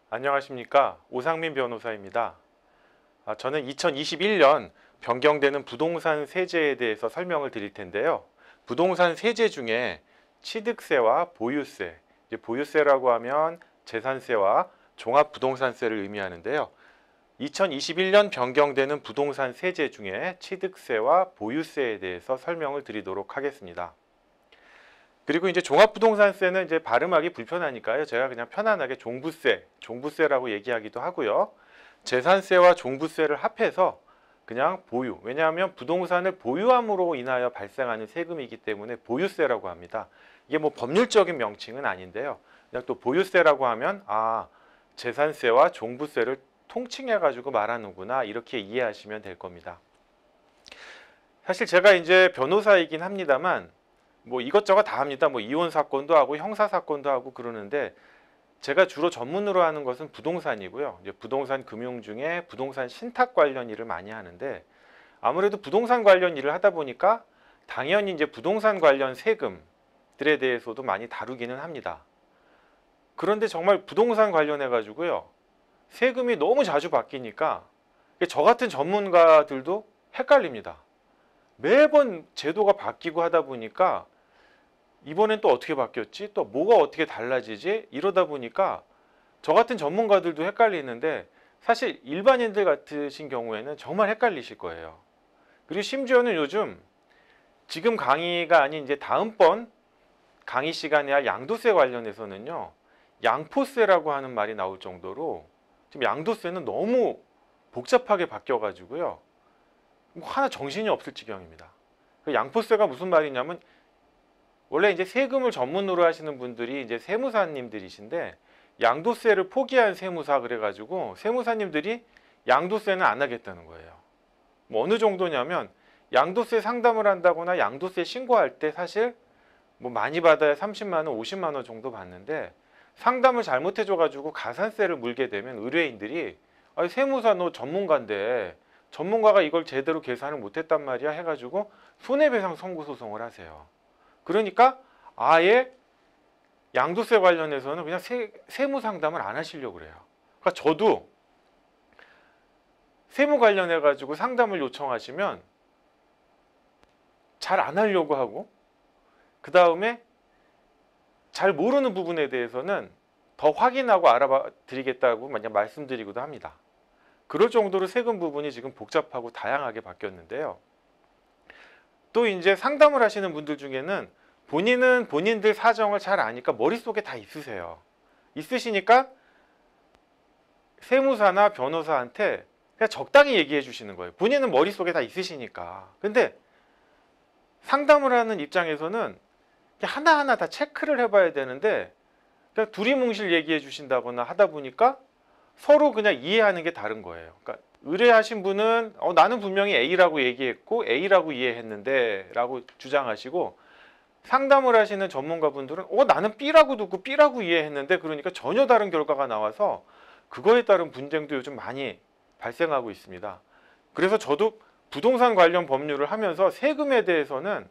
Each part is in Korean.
안녕하십니까, 오상민 변호사입니다. 저는 2021년 변경되는 부동산 세제에 대해서 설명을 드릴 텐데요. 부동산 세제 중에 취득세와 보유세, 이제 보유세라고 하면 재산세와 종합부동산세를 의미하는데요. 2021년 변경되는 부동산 세제 중에 취득세와 보유세에 대해서 설명을 드리도록 하겠습니다. 그리고 이제 종합부동산세는 이제 발음하기 불편하니까요. 제가 그냥 편안하게 종부세라고 얘기하기도 하고요. 재산세와 종부세를 합해서 그냥 보유. 왜냐하면 부동산을 보유함으로 인하여 발생하는 세금이기 때문에 보유세라고 합니다. 이게 뭐 법률적인 명칭은 아닌데요. 그냥 또 보유세라고 하면 재산세와 종부세를 통칭해 가지고 말하는구나, 이렇게 이해하시면 될 겁니다. 사실 제가 이제 변호사이긴 합니다만 뭐 이것저것 다 합니다. 뭐 이혼 사건도 하고 형사 사건도 하고 그러는데, 제가 주로 전문으로 하는 것은 부동산이고요. 이제 부동산 금융 중에 부동산 신탁 관련 일을 많이 하는데, 아무래도 부동산 관련 일을 하다 보니까 당연히 이제 부동산 관련 세금들에 대해서도 많이 다루기는 합니다. 그런데 정말 부동산 관련해 가지고요, 세금이 너무 자주 바뀌니까 저 같은 전문가들도 헷갈립니다. 매번 제도가 바뀌고 하다 보니까 이번엔 또 어떻게 바뀌었지? 또 뭐가 어떻게 달라지지? 이러다 보니까 저 같은 전문가들도 헷갈리는데, 사실 일반인들 같으신 경우에는 정말 헷갈리실 거예요. 그리고 심지어는 요즘 지금 강의가 아닌 이제 다음번 강의 시간에 할 양도세 관련해서는요, 양포세라고 하는 말이 나올 정도로 지금 양도세는 너무 복잡하게 바뀌어가지고요, 뭐 하나 정신이 없을 지경입니다. 양포세가 무슨 말이냐면, 원래 이제 세금을 전문으로 하시는 분들이 이제 세무사님들이신데, 양도세를 포기한 세무사 그래가지고 세무사님들이 양도세는 안 하겠다는 거예요. 뭐 어느 정도냐면, 양도세 상담을 한다거나 양도세 신고할 때 사실 뭐 많이 받아야 30만 원, 50만 원 정도 받는데, 상담을 잘못해줘가지고 가산세를 물게 되면 의뢰인들이 아니, 세무사 너 전문가인데 전문가가 이걸 제대로 계산을 못했단 말이야 해가지고 손해배상 선고 소송을 하세요. 그러니까 아예 양도세 관련해서는 그냥 세무 상담을 안 하시려고 그래요. 그러니까 저도 세무 관련해 가지고 상담을 요청하시면 잘 안 하려고 하고, 그 다음에 잘 모르는 부분에 대해서는 더 확인하고 알아봐 드리겠다고 만약 말씀드리기도 합니다. 그럴 정도로 세금 부분이 지금 복잡하고 다양하게 바뀌었는데요. 또 이제 상담을 하시는 분들 중에는 본인은 본인들 사정을 잘 아니까 머릿속에 다 있으시니까 세무사나 변호사한테 그냥 적당히 얘기해 주시는 거예요. 본인은 머릿속에 다 있으시니까. 근데 상담을 하는 입장에서는 하나하나 다 체크를 해봐야 되는데, 그냥 두리뭉실 얘기해 주신다거나 하다 보니까 서로 그냥 이해하는 게 다른 거예요. 그러니까 의뢰하신 분은 나는 분명히 A라고 얘기했고 A라고 이해했는데 라고 주장하시고, 상담을 하시는 전문가분들은 나는 B라고 듣고 B라고 이해했는데, 그러니까 전혀 다른 결과가 나와서 그거에 따른 분쟁도 요즘 많이 발생하고 있습니다. 그래서 저도 부동산 관련 법률을 하면서 세금에 대해서는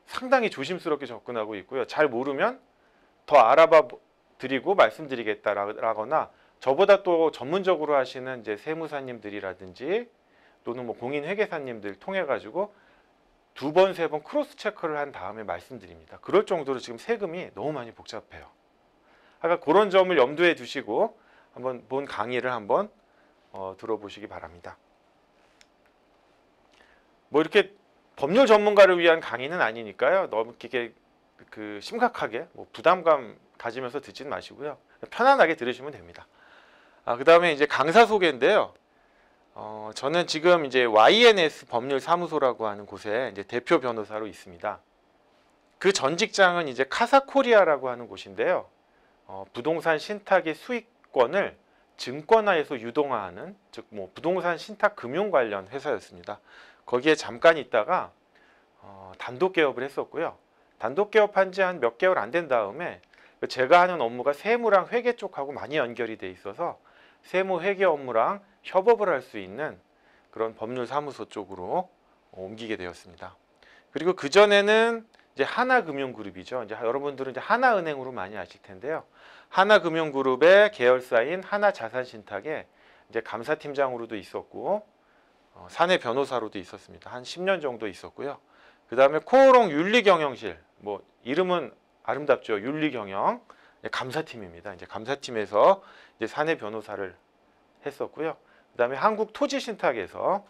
상당히 조심스럽게 접근하고 있고요. 잘 모르면 더 알아봐 드리고 말씀드리겠다라거나, 저보다 또 전문적으로 하시는 이제 세무사님들이라든지 또는 뭐 공인회계사님들 통해 가지고 두 번, 세 번 크로스 체크를 한 다음에 말씀드립니다. 그럴 정도로 지금 세금이 너무 많이 복잡해요. 그러니까 그런 점을 염두에 두시고 한번 본 강의를 한번 들어보시기 바랍니다. 뭐 이렇게 법률 전문가를 위한 강의는 아니니까요. 너무 이렇게 심각하게 뭐 부담감 가지면서 듣지는 마시고요. 편안하게 들으시면 됩니다. 그 다음에 이제 강사 소개인데요. 저는 지금 이제 YNS 법률사무소라고 하는 곳에 이제 대표 변호사로 있습니다. 그 전 직장은 이제 카사코리아라고 하는 곳인데요. 부동산 신탁의 수익권을 증권화해서 유동화하는, 즉 뭐 부동산 신탁 금융 관련 회사였습니다. 거기에 잠깐 있다가 단독 개업을 했었고요. 단독 개업한 지 한 몇 개월 안 된 다음에 제가 하는 업무가 세무랑 회계 쪽하고 많이 연결이 돼 있어서 세무 회계 업무랑 협업을 할 수 있는 그런 법률사무소 쪽으로 옮기게 되었습니다. 그리고 그전에는 이제 하나금융그룹이죠. 이제 여러분들은 이제 하나은행으로 많이 아실 텐데요. 하나금융그룹의 계열사인 하나자산신탁에 이제 감사팀장으로도 있었고 사내 변호사로도 있었습니다. 한 10년 정도 있었고요. 그 다음에 코오롱 윤리경영실, 뭐 이름은 아름답죠. 윤리경영 감사팀입니다. 이제 감사팀에서 이제 사내 변호사를 했었고요. 그 다음에 한국토지신탁에서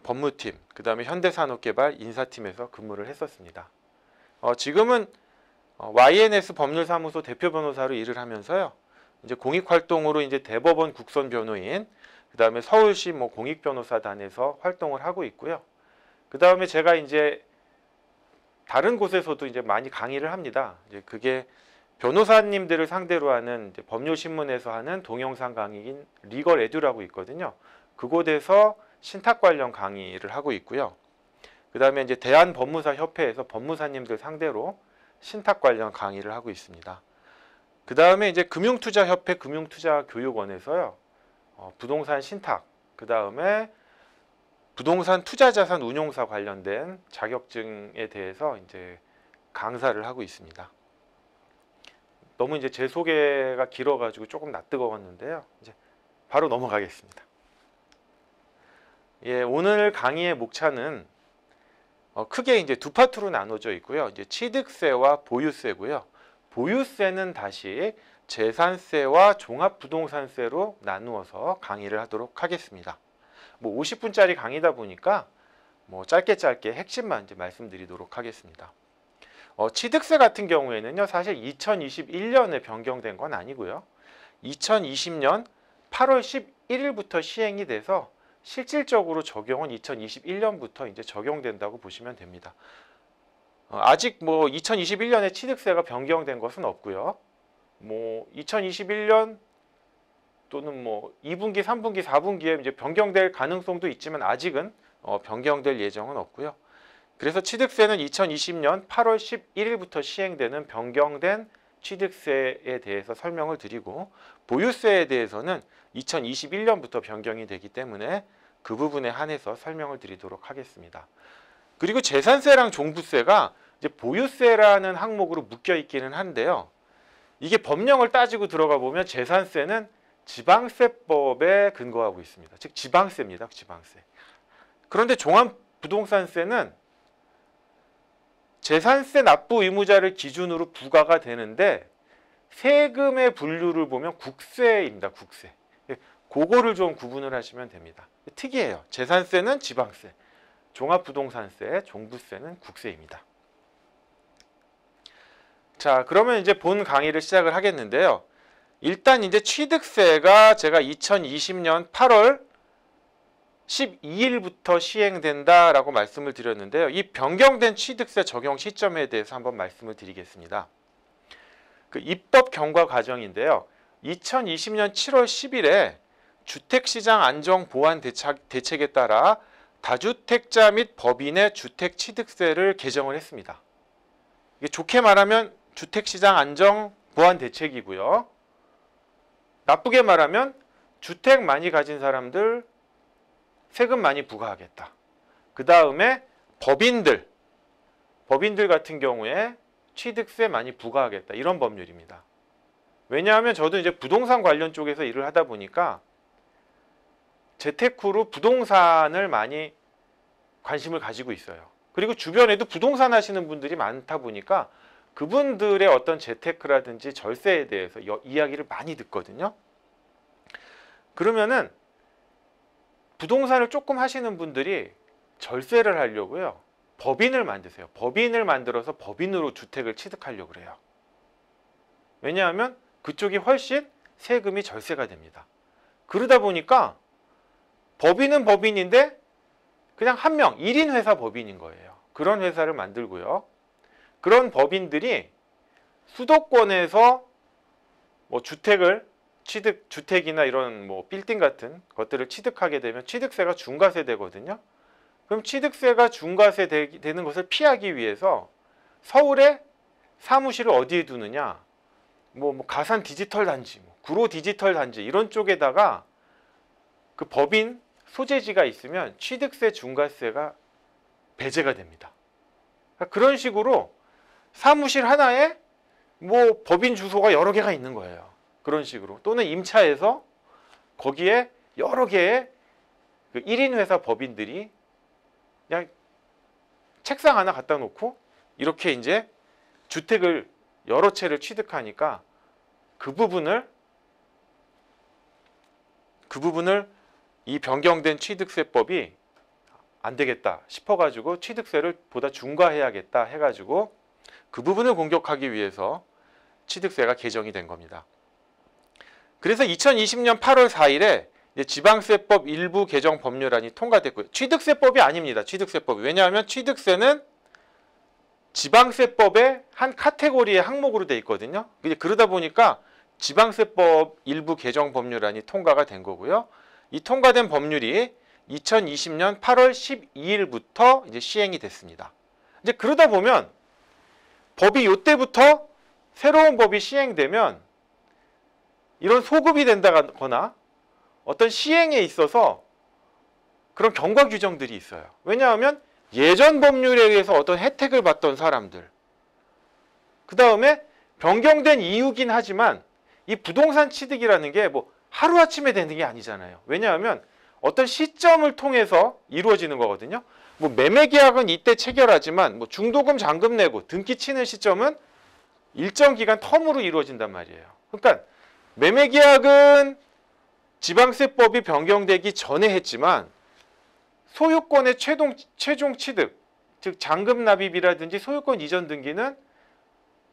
법무팀, 그 다음에 현대산업개발 인사팀에서 근무를 했었습니다. 지금은 YNS 법률사무소 대표 변호사로 일을 하면서요. 이제 공익활동으로 이제 대법원 국선 변호인, 그 다음에 서울시 뭐 공익변호사단에서 활동을 하고 있고요. 그 다음에 제가 이제 다른 곳에서도 이제 많이 강의를 합니다. 이제 그게 변호사님들을 상대로 하는 이제 법률신문에서 하는 동영상 강의인 리걸 에듀라고 있거든요. 그곳에서 신탁 관련 강의를 하고 있고요. 그 다음에 이제 대한법무사협회에서 법무사님들 상대로 신탁 관련 강의를 하고 있습니다. 그 다음에 이제 금융투자협회 금융투자교육원에서요. 부동산 신탁, 그 다음에 부동산 투자자산 운용사 관련된 자격증에 대해서 이제 강사를 하고 있습니다. 너무 이제 제 소개가 길어가지고 조금 낯뜨거웠는데요. 이제 바로 넘어가겠습니다. 예, 오늘 강의의 목차는 크게 이제 두 파트로 나눠져 있고요. 이제 취득세와 보유세고요. 보유세는 다시 재산세와 종합부동산세로 나누어서 강의를 하도록 하겠습니다. 뭐 50분짜리 강의다 보니까 뭐 짧게 핵심만 이제 말씀드리도록 하겠습니다. 취득세 같은 경우에는요, 사실 2021년에 변경된 건 아니고요. 2020년 8월 11일부터 시행이 돼서 실질적으로 적용은 2021년부터 이제 적용된다고 보시면 됩니다. 아직 뭐 2021년에 취득세가 변경된 것은 없고요. 뭐 2021년 또는 뭐 2분기, 3분기, 4분기에 이제 변경될 가능성도 있지만 아직은 변경될 예정은 없고요. 그래서 취득세는 2020년 8월 11일부터 시행되는 변경된 취득세에 대해서 설명을 드리고, 보유세에 대해서는 2021년부터 변경이 되기 때문에 그 부분에 한해서 설명을 드리도록 하겠습니다. 그리고 재산세랑 종부세가 이제 보유세라는 항목으로 묶여 있기는 한데요. 이게 법령을 따지고 들어가 보면 재산세는 지방세법에 근거하고 있습니다. 즉 지방세입니다. 지방세. 그런데 종합부동산세는 재산세 납부 의무자를 기준으로 부과가 되는데 세금의 분류를 보면 국세입니다. 국세. 그거를 좀 구분을 하시면 됩니다. 특이해요. 재산세는 지방세, 종합부동산세, 종부세는 국세입니다. 자, 그러면 이제 본 강의를 시작을 하겠는데요. 일단 이제 취득세가 제가 2020년 8월 12일부터 시행된다라고 말씀을 드렸는데요. 이 변경된 취득세 적용 시점에 대해서 한번 말씀을 드리겠습니다. 그 입법 경과 과정인데요. 2020년 7월 10일에 주택시장 안정 보완 대책에 따라 다주택자 및 법인의 주택취득세를 개정을 했습니다. 이게 좋게 말하면 주택시장 안정 보완 대책이고요. 나쁘게 말하면 주택 많이 가진 사람들 세금 많이 부과하겠다. 그 다음에 법인들 같은 경우에 취득세 많이 부과하겠다. 이런 법률입니다. 왜냐하면 저도 이제 부동산 관련 쪽에서 일을 하다 보니까 재테크로 부동산을 많이 관심을 가지고 있어요. 그리고 주변에도 부동산 하시는 분들이 많다 보니까 그분들의 어떤 재테크라든지 절세에 대해서 이야기를 많이 듣거든요. 그러면은 부동산을 조금 하시는 분들이 절세를 하려고요. 법인을 만드세요. 법인을 만들어서 법인으로 주택을 취득하려고 그래요. 왜냐하면 그쪽이 훨씬 세금이 절세가 됩니다. 그러다 보니까 법인은 법인인데 그냥 한 명, 1인 회사 법인인 거예요. 그런 회사를 만들고요. 그런 법인들이 수도권에서 뭐 주택이나 이런 뭐 빌딩 같은 것들을 취득하게 되면 취득세가 중과세 되거든요. 그럼 취득세가 중과세 되는 것을 피하기 위해서 서울에 사무실을 어디에 두느냐? 뭐 가산 디지털 단지, 구로 디지털 단지 이런 쪽에다가 그 법인 소재지가 있으면 취득세 중과세가 배제가 됩니다. 그런 식으로 사무실 하나에 뭐 법인 주소가 여러 개가 있는 거예요. 그런 식으로. 또는 임차해서 거기에 여러 개의 그 1인 회사 법인들이 그냥 책상 하나 갖다 놓고 이렇게 이제 주택을 여러 채를 취득하니까 그 부분을 이 변경된 취득세법이 안 되겠다 싶어가지고 취득세를 보다 중과해야겠다 해가지고 그 부분을 공격하기 위해서 취득세가 개정이 된 겁니다. 그래서 2020년 8월 4일에 지방세법 일부 개정 법률안이 통과됐고요. 취득세법이 아닙니다. 취득세법이. 왜냐하면 취득세는 지방세법의 한 카테고리의 항목으로 돼 있거든요. 그러다 보니까 지방세법 일부 개정 법률안이 통과가 된 거고요. 이 통과된 법률이 2020년 8월 12일부터 이제 시행이 됐습니다. 이제 그러다 보면 법이 이때부터 새로운 법이 시행되면 이런 소급이 된다거나 어떤 시행에 있어서 그런 경과 규정들이 있어요. 왜냐하면 예전 법률에 의해서 어떤 혜택을 받던 사람들, 그 다음에 변경된 이유긴 하지만 이 부동산 취득이라는 게 뭐 하루아침에 되는 게 아니잖아요. 왜냐하면 어떤 시점을 통해서 이루어지는 거거든요. 뭐 매매계약은 이때 체결하지만 뭐 중도금 잔금 내고 등기 치는 시점은 일정 기간 텀으로 이루어진단 말이에요. 그러니까 매매계약은 지방세법이 변경되기 전에 했지만 소유권의 최종 취득, 즉 잔금 납입이라든지 소유권 이전 등기는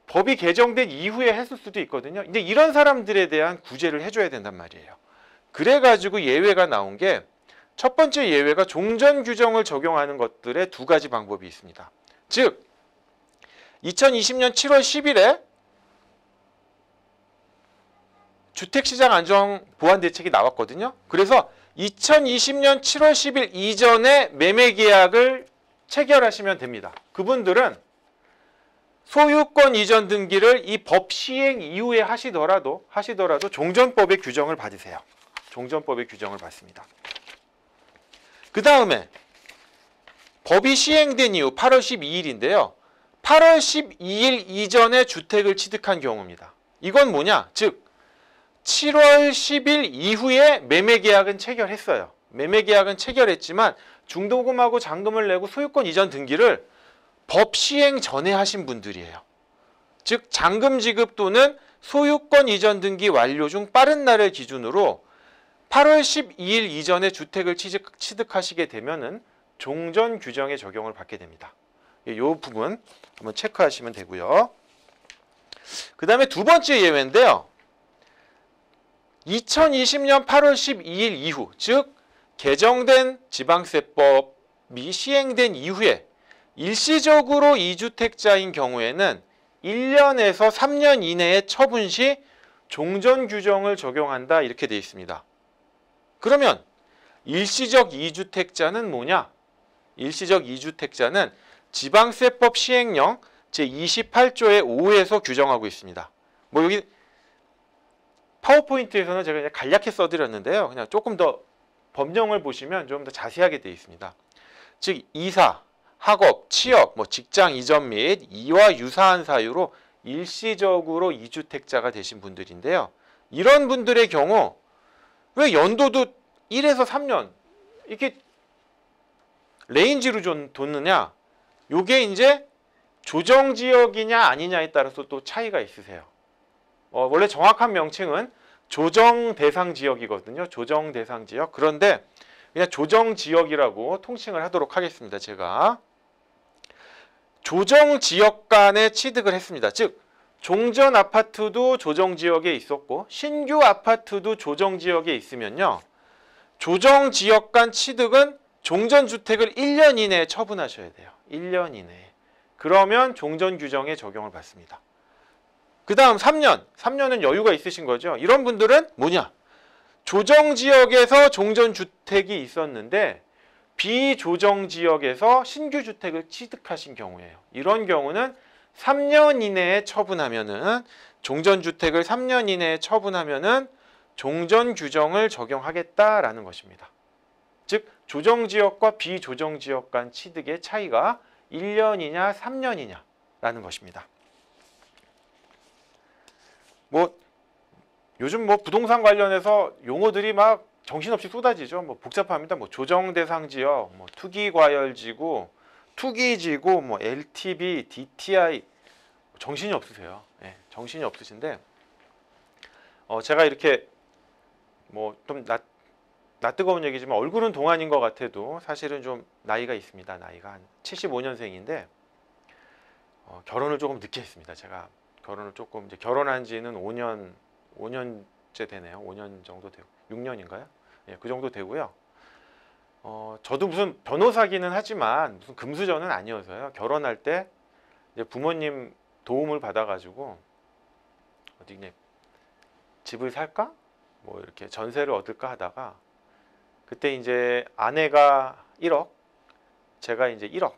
법이 개정된 이후에 했을 수도 있거든요. 이제 이런 사람들에 대한 구제를 해줘야 된단 말이에요. 그래가지고 예외가 나온 게 첫 번째 예외가 종전 규정을 적용하는 것들의 두 가지 방법이 있습니다. 즉 2020년 7월 10일에 주택시장 안정 보완 대책이 나왔거든요. 그래서 2020년 7월 10일 이전에 매매계약을 체결하시면 됩니다. 그분들은 소유권 이전 등기를 이 법 시행 이후에 하시더라도 종전법의 규정을 받으세요. 종전법의 규정을 받습니다. 그 다음에 법이 시행된 이후 8월 12일인데요. 8월 12일 이전에 주택을 취득한 경우입니다. 이건 뭐냐? 즉 7월 10일 이후에 매매계약은 체결했어요. 매매계약은 체결했지만 중도금하고 잔금을 내고 소유권 이전 등기를 법 시행 전에 하신 분들이에요. 즉 잔금 지급 또는 소유권 이전 등기 완료 중 빠른 날을 기준으로 8월 12일 이전에 주택을 취득하시게 되면은 종전 규정의 적용을 받게 됩니다. 이 부분 한번 체크하시면 되고요. 그 다음에 두 번째 예외인데요. 2020년 8월 12일 이후, 즉 개정된 지방세법이 시행된 이후에 일시적으로 2주택자인 경우에는 1년에서 3년 이내에 처분 시 종전 규정을 적용한다 이렇게 되어 있습니다. 그러면 일시적 2주택자는 뭐냐? 일시적 2주택자는 지방세법 시행령 제28조의 5에서 규정하고 있습니다. 뭐 여기 파워포인트에서는 제가 그냥 간략히 써드렸는데요. 그냥 조금 더 법령을 보시면 좀 더 자세하게 되어 있습니다. 즉 이사, 학업, 취업, 뭐 직장 이전 및 이와 유사한 사유로 일시적으로 2주택자가 되신 분들인데요. 이런 분들의 경우 왜 연도도 1에서 3년 이렇게 레인지로 뒀느냐? 요게 이제 조정지역이냐 아니냐에 따라서 또 차이가 있으세요. 원래 정확한 명칭은 조정대상지역이거든요. 조정대상지역. 그런데 그냥 조정지역이라고 통칭을 하도록 하겠습니다. 제가 조정지역 간에 취득을 했습니다. 즉 종전 아파트도 조정지역에 있었고 신규 아파트도 조정지역에 있으면요. 조정지역 간 취득은 종전주택을 1년 이내에 처분하셔야 돼요. 1년 이내에. 그러면 종전규정에 적용을 받습니다. 그 다음 3년은 여유가 있으신 거죠. 이런 분들은 뭐냐? 조정지역에서 종전주택이 있었는데 비조정지역에서 신규주택을 취득하신 경우예요. 이런 경우는 3년 이내에 처분하면은 종전주택을 3년 이내에 처분하면은 종전규정을 적용하겠다라는 것입니다. 즉 조정지역과 비조정지역 간 취득의 차이가 1년이냐 3년이냐라는 것입니다. 뭐 요즘 뭐 부동산 관련해서 용어들이 막 정신없이 쏟아지죠. 뭐 복잡합니다. 뭐 조정 대상 지역, 뭐 투기 과열 지구, 투기 지구, 뭐 LTV, DTI 정신이 없으세요. 예, 정신이 없으신데 제가 이렇게 뭐 좀 낯뜨거운 얘기지만 얼굴은 동안인 것 같아도 사실은 좀 나이가 있습니다. 나이가 한 75년생인데 결혼을 조금 늦게 했습니다. 제가 결혼을 조금 이제 결혼한 지는 5년째 되네요. 5년 정도 되고 6년인가요? 예, 그 정도 되고요. 저도 무슨 변호사기는 하지만 무슨 금수저는 아니어서요. 결혼할 때 이제 부모님 도움을 받아가지고 어디 그냥 집을 살까? 뭐 이렇게 전세를 얻을까 하다가 그때 이제 아내가 1억, 제가 이제 1억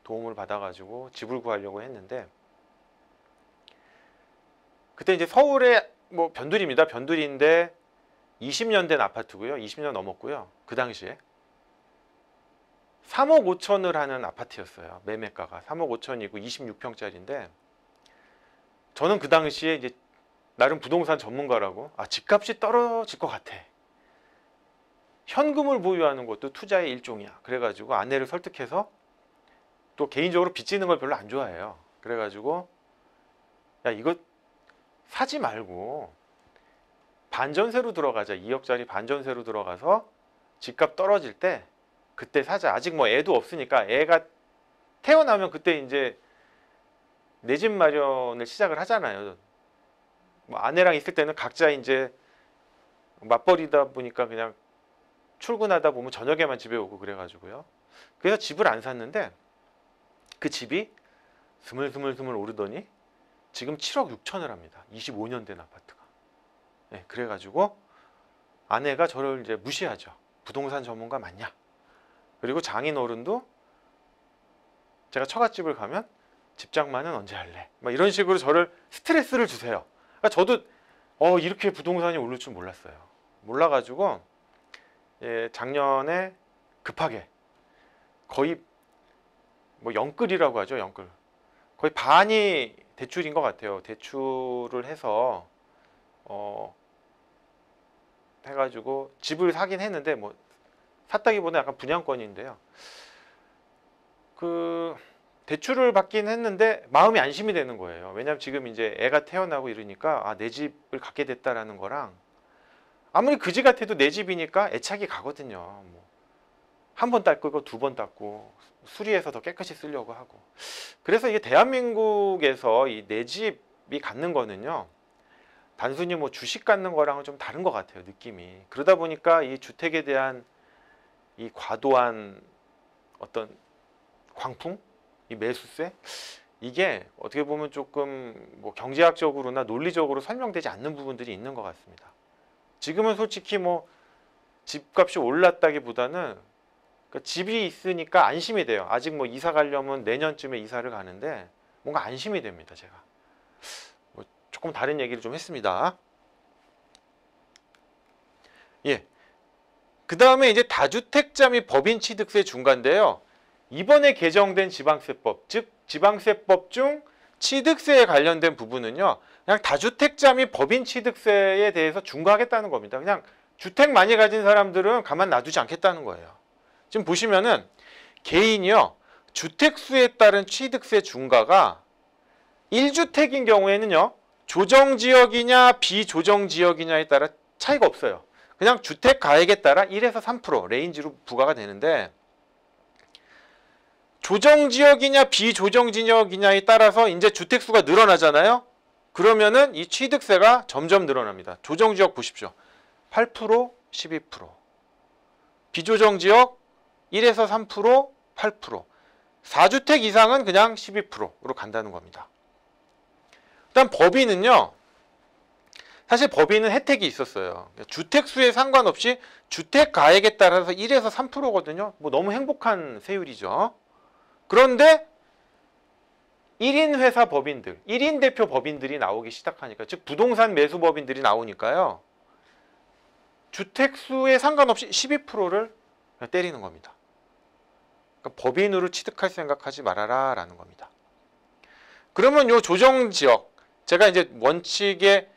도움을 받아가지고 집을 구하려고 했는데 그때 이제 서울에 뭐 변두리입니다. 변두리인데 20년 된 아파트고요. 20년 넘었고요. 그 당시에 3억 5천을 하는 아파트였어요. 매매가가 3억 5천이고 26평짜리인데 저는 그 당시에 이제 나름 부동산 전문가라고 집값이 떨어질 것 같아. 현금을 보유하는 것도 투자의 일종이야. 그래가지고 아내를 설득해서 또 개인적으로 빚지는 걸 별로 안 좋아해요. 그래가지고 야 이거 사지 말고 반전세로 들어가자. 2억짜리 반전세로 들어가서 집값 떨어질 때 그때 사자. 아직 뭐 애도 없으니까 애가 태어나면 그때 이제 내 집 마련을 시작을 하잖아요. 뭐 아내랑 있을 때는 각자 이제 맞벌이다 보니까 그냥 출근하다 보면 저녁에만 집에 오고 그래가지고요. 그래서 집을 안 샀는데 그 집이 스물스물 오르더니 지금 7억 6천을 합니다. 25년 된 아파트가. 네, 그래가지고 아내가 저를 이제 무시하죠. 부동산 전문가 맞냐? 그리고 장인 어른도 제가 처갓집을 가면 집장만은 언제 할래? 막 이런 식으로 저를 스트레스를 주세요. 그러니까 저도 이렇게 부동산이 오를 줄 몰랐어요. 몰라가지고 작년에 급하게 거의 뭐 영끌이라고 하죠. 영끌. 거의 반이 대출인 것 같아요. 대출을 해서 해가지고 집을 사긴 했는데 뭐 샀다기보다 약간 분양권인데요. 그 대출을 받긴 했는데 마음이 안심이 되는 거예요. 왜냐하면 지금 이제 애가 태어나고 이러니까 내 집을 갖게 됐다라는 거랑 아무리 그지 같아도 내 집이니까 애착이 가거든요. 뭐 한 번 닦고 두 번 닦고 수리해서 더 깨끗이 쓰려고 하고. 그래서 이게 대한민국에서 이 내 집이 갖는 거는요. 단순히 뭐 주식 갖는 거랑은 좀 다른 것 같아요. 느낌이. 그러다 보니까 이 주택에 대한 이 과도한 어떤 광풍, 이 매수세, 이게 어떻게 보면 조금 뭐 경제학적으로나 논리적으로 설명되지 않는 부분들이 있는 것 같습니다. 지금은 솔직히 뭐 집값이 올랐다기보다는 그러니까 집이 있으니까 안심이 돼요. 아직 뭐 이사 가려면 내년쯤에 이사를 가는데 뭔가 안심이 됩니다. 제가 뭐 조금 다른 얘기를 좀 했습니다. 예. 그 다음에 이제 다주택자 및 법인 취득세 중과인데요. 이번에 개정된 지방세법, 즉 지방세법 중 취득세에 관련된 부분은요. 그냥 다주택자 및 법인 취득세에 대해서 중과하겠다는 겁니다. 그냥 주택 많이 가진 사람들은 가만 놔두지 않겠다는 거예요. 지금 보시면은 개인이요. 주택수에 따른 취득세 중과가 1주택인 경우에는요. 조정지역이냐 비조정지역이냐에 따라 차이가 없어요. 그냥 주택 가액에 따라 1에서 3% 레인지로 부과가 되는데 조정지역이냐 비조정지역이냐에 따라서 이제 주택수가 늘어나잖아요. 그러면은 이 취득세가 점점 늘어납니다. 조정지역 보십시오. 8%, 12%. 비조정지역 1에서 3%, 8%. 4주택 이상은 그냥 12%로 간다는 겁니다. 일단 법인은요. 사실 법인은 혜택이 있었어요. 주택수에 상관없이 주택 가액에 따라서 1에서 3%거든요. 뭐 너무 행복한 세율이죠. 그런데 1인 회사 법인들, 1인 대표 법인들이 나오기 시작하니까, 즉 부동산 매수 법인들이 나오니까요. 주택수에 상관없이 12%를 때리는 겁니다. 그러니까 법인으로 취득할 생각하지 말아라 라는 겁니다. 그러면 요 조정지역, 제가 이제 원칙에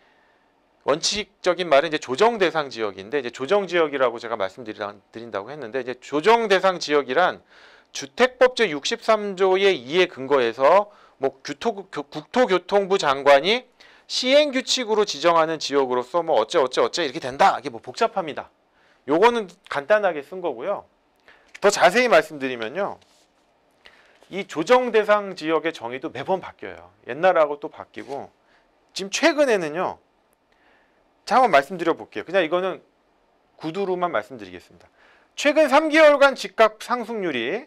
원칙적인 말은 이제 조정 대상 지역인데, 이제 조정 지역이라고 제가 말씀드린다고 했는데, 이제 조정 대상 지역이란 주택법 제 63조의 2에 근거해서 뭐 국토교통부 장관이 시행 규칙으로 지정하는 지역으로서 뭐 어째 이렇게 된다. 이게 뭐 복잡합니다. 요거는 간단하게 쓴 거고요. 더 자세히 말씀드리면요. 이 조정 대상 지역의 정의도 매번 바뀌어요. 옛날하고 또 바뀌고, 지금 최근에는요. 자, 한번 말씀드려 볼게요. 그냥 이거는 구두로만 말씀드리겠습니다. 최근 3개월간 집값 상승률이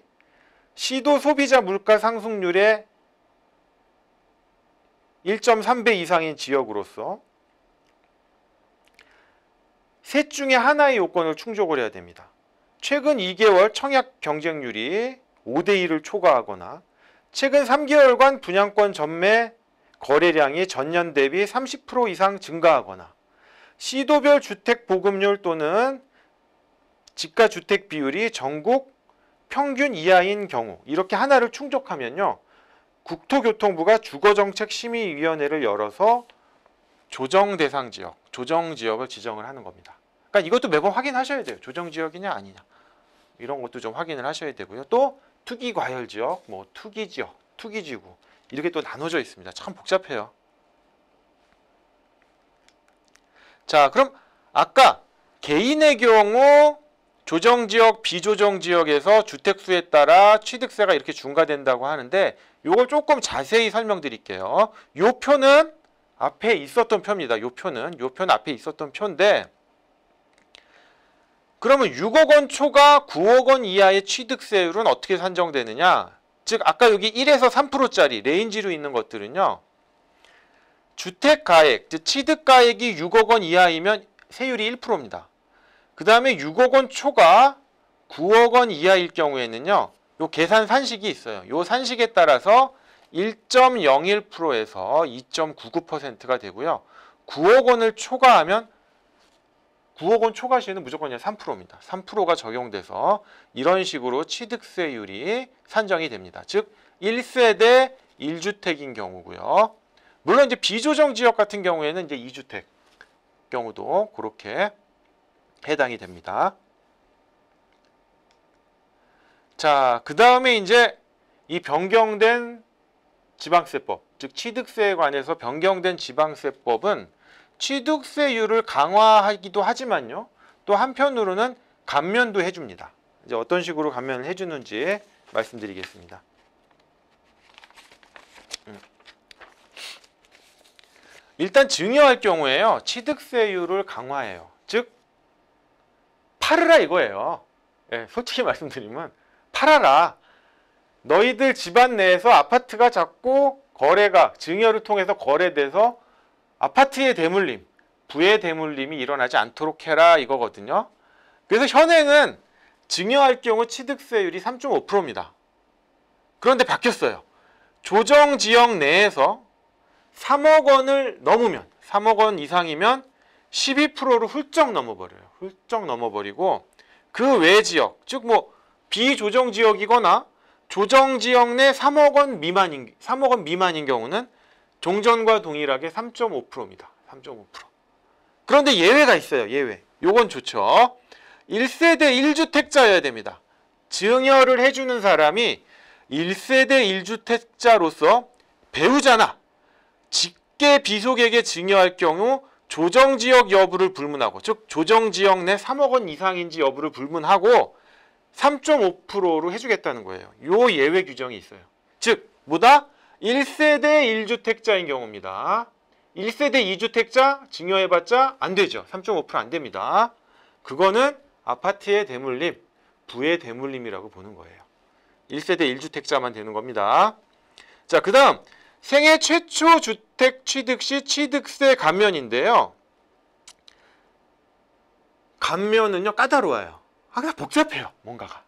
시도 소비자 물가 상승률의 1.3배 이상인 지역으로서 셋 중에 하나의 요건을 충족을 해야 됩니다. 최근 2개월 청약 경쟁률이 5대1을 초과하거나 최근 3개월간 분양권 전매 거래량이 전년 대비 30% 이상 증가하거나 시도별 주택 보급률 또는 지가 주택 비율이 전국 평균 이하인 경우, 이렇게 하나를 충족하면요. 국토교통부가 주거정책심의위원회를 열어서 조정 대상 지역, 조정 지역을 지정을 하는 겁니다. 그러니까 이것도 매번 확인하셔야 돼요. 조정 지역이냐 아니냐. 이런 것도 좀 확인을 하셔야 되고요. 또 투기 과열 지역, 뭐 투기 지역, 투기 지구 이렇게 또 나눠져 있습니다. 참 복잡해요. 자, 그럼 아까 개인의 경우 조정지역, 비조정지역에서 주택수에 따라 취득세가 이렇게 중과된다고 하는데 이걸 조금 자세히 설명드릴게요. 요 표는 앞에 있었던 표입니다. 요 표는 앞에 있었던 표인데, 그러면 6억 원 초과 9억 원 이하의 취득세율은 어떻게 산정되느냐? 즉 아까 여기 1에서 3%짜리 레인지로 있는 것들은요. 주택가액, 즉 취득가액이 6억 원 이하이면 세율이 1%입니다. 그 다음에 6억 원 초과 9억 원 이하일 경우에는요. 요 계산 산식이 있어요. 요 산식에 따라서 1.01%에서 2.99%가 되고요. 9억 원을 초과하면 9억 원 초과 시에는 무조건 3%입니다. 3%가 적용돼서 이런 식으로 취득세율이 산정이 됩니다. 즉 1세대 1주택인 경우고요. 물론 이제 비조정 지역 같은 경우에는 이제 2주택 경우도 그렇게 해당이 됩니다. 자, 그 다음에 이제 이 변경된 지방세법, 즉 취득세에 관해서 변경된 지방세법은 취득세율을 강화하기도 하지만요. 또 한편으로는 감면도 해줍니다. 이제 어떤 식으로 감면을 해주는지 말씀드리겠습니다. 일단 증여할 경우에요. 취득세율을 강화해요. 즉 팔으라 이거예요. 예, 솔직히 말씀드리면 팔아라. 너희들 집안 내에서 아파트가 자꾸 거래가 증여를 통해서 거래돼서 아파트의 대물림, 부의 대물림이 일어나지 않도록 해라 이거거든요. 그래서 현행은 증여할 경우 취득세율이 3.5%입니다. 그런데 바뀌었어요. 조정지역 내에서 3억 원을 넘으면 3억 원 이상이면 12%로 훌쩍 넘어버려요. 훌쩍 넘어버리고 그 외 지역, 즉 뭐 비조정지역이거나 조정지역 내 3억 원 미만인 경우는 종전과 동일하게 3.5%입니다. 3.5%. 그런데 예외가 있어요. 예외. 요건 좋죠. 1세대 1주택자여야 됩니다. 증여를 해주는 사람이 1세대 1주택자로서 배우자나 직계 비속에게 증여할 경우 조정지역 여부를 불문하고, 즉 조정지역 내 3억 원 이상인지 여부를 불문하고 3.5%로 해주겠다는 거예요. 요 예외 규정이 있어요. 즉 뭐다? 1세대 1주택자인 경우입니다. 1세대 2주택자 증여해봤자 안 되죠. 3.5% 안 됩니다. 그거는 아파트의 대물림, 부의 대물림이라고 보는 거예요. 1세대 1주택자만 되는 겁니다. 자, 그 다음 생애 최초 주택 취득 시 취득세 감면인데요. 감면은요 까다로워요. 그냥 복잡해요. 뭔가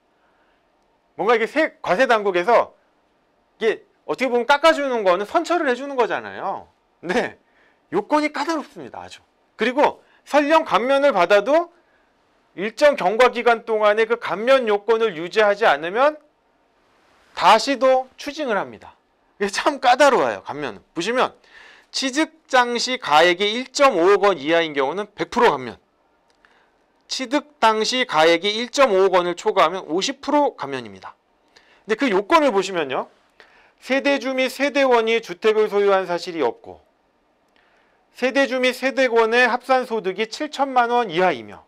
이게 과세 당국에서 이게 어떻게 보면 깎아주는 거는 선처를 해주는 거잖아요. 근데 요건이 까다롭습니다. 아주. 그리고 설령 감면을 받아도 일정 경과 기간 동안에 그 감면 요건을 유지하지 않으면 다시 또 추징을 합니다. 이게 참 까다로워요. 감면은. 보시면 취득 당시 가액이 1.5억 원 이하인 경우는 100% 감면. 취득 당시 가액이 1.5억 원을 초과하면 50% 감면입니다. 근데 그 요건을 보시면요. 세대주 및 세대원이 주택을 소유한 사실이 없고 세대주 및 세대원의 합산 소득이 7천만 원 이하이며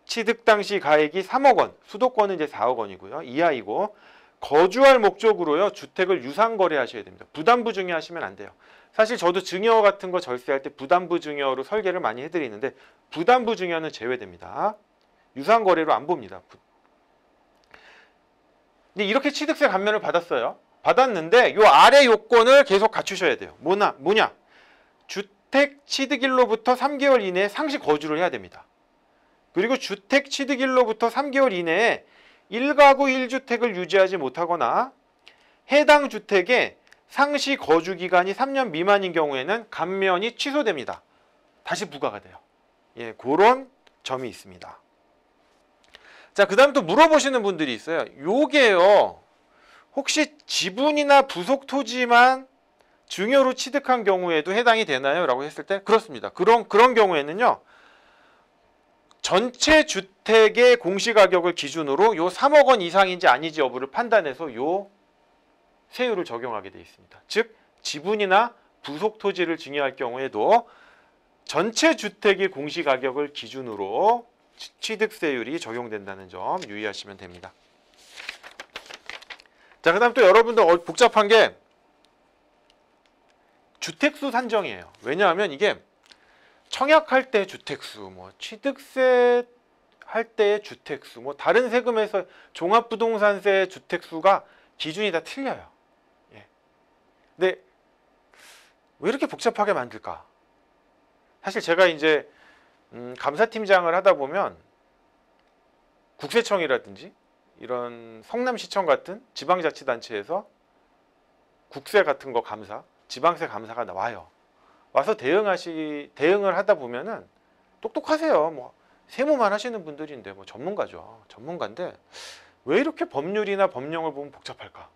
취득 당시 가액이 3억 원, 수도권은 이제 4억 원이고요. 이하이고 거주할 목적으로요. 주택을 유상 거래하셔야 됩니다. 부담부 증여하시면 안 돼요. 사실 저도 증여 같은 거 절세할 때 부담부 증여로 설계를 많이 해드리는데 부담부 증여는 제외됩니다. 유상 거래로 안 봅니다. 근데 이렇게 취득세 감면을 받았어요. 받았는데 요 아래 요건을 계속 갖추셔야 돼요. 뭐냐? 주택 취득일로부터 3개월 이내에 상시 거주를 해야 됩니다. 그리고 주택 취득일로부터 3개월 이내에 1가구 1주택을 유지하지 못하거나 해당 주택에 상시 거주 기간이 3년 미만인 경우에는 감면이 취소됩니다. 다시 부과가 돼요. 예, 그런 점이 있습니다. 자, 그 다음 또 물어보시는 분들이 있어요. 요게요, 혹시 지분이나 부속 토지만 증여로 취득한 경우에도 해당이 되나요? 라고 했을 때 그렇습니다. 그런 경우에는요, 전체 주택의 공시가격을 기준으로 요 3억 원 이상인지 아니지 여부를 판단해서 요 세율을 적용하게 되어 있습니다. 즉 지분이나 부속 토지를 증여할 경우에도 전체 주택의 공시가격을 기준으로 취득세율이 적용된다는 점 유의하시면 됩니다. 자, 그 다음 또 여러분들 복잡한 게 주택수 산정이에요. 왜냐하면 이게 청약할 때 주택수, 뭐 취득세 할 때의 주택수, 뭐 다른 세금에서 종합부동산세 주택수가 기준이 다 틀려요. 예. 근데 왜 이렇게 복잡하게 만들까? 사실 제가 이제 감사팀장을 하다 보면 국세청이라든지 이런 성남시청 같은 지방자치단체에서 국세 같은 거 감사, 지방세 감사가 나와요. 와서 대응을 하다 보면은 똑똑하세요. 뭐 세무만 하시는 분들인데 뭐 전문가죠. 전문가인데 왜 이렇게 법률이나 법령을 보면 복잡할까?